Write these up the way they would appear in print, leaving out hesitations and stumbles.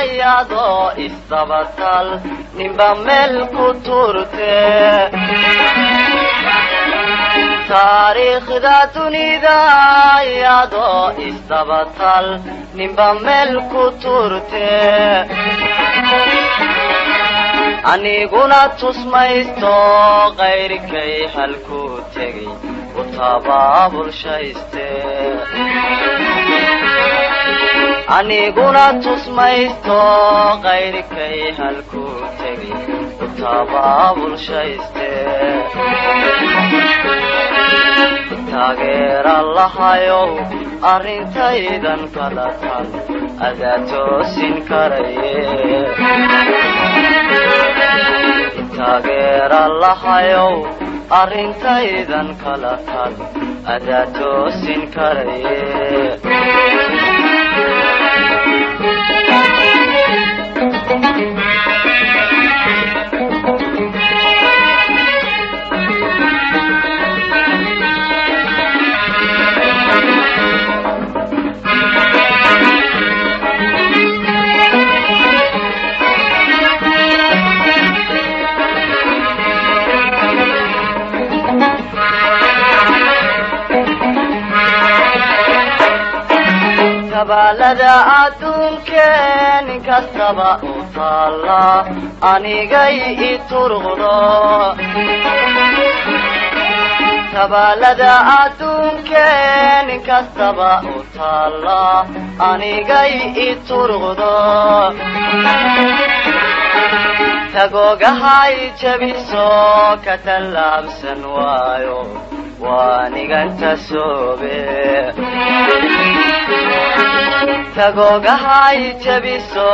iyado isdabatal ninba meel ku turte taariikhda dunida iyado isdabatal ninba meel ku turte aniguna tusmaysto qayrkay halku tegay utabaabulshayste aniguna tusmaysto qayrkay halku tegay utabaabulshayste taageer allahayow arrintaydan kala tal adaa toosin karaye taageer allahayow arrintaydan kala tal adaa toosin karaye kabalada adduunkeen inkastaba u taalla anigay i turqdo kabalada adduunkeen inkastaba u taalla anigay i turqdo tagoogahay jabiso ka tallaabsan waayo waaniganta soobe tagoogahay jabiso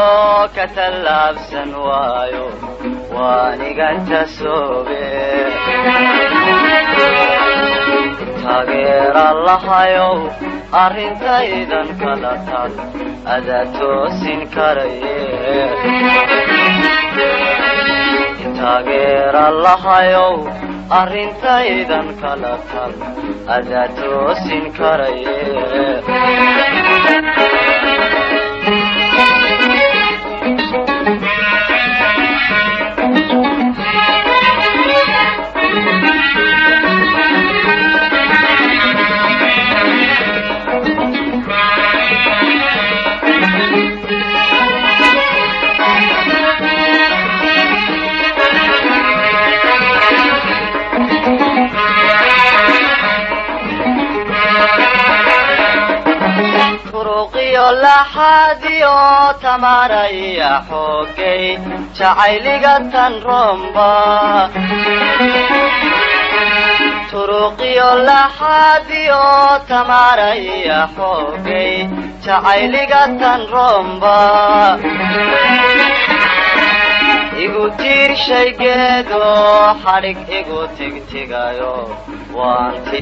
ka tallaabsan waayo waaniganta soobe taageer allahayow arrintaydan kala tal adaa toosin karaye taageer allahayow arrintaydan kala tal adaa toosin karaye laxadiyo tamaraya xoogay jacayliga tan romba turuqiyo laxadiyo tamaraya xoogay jacayliga tan romba igu tiirshaygeedo xadhig igu tigtigayo waanti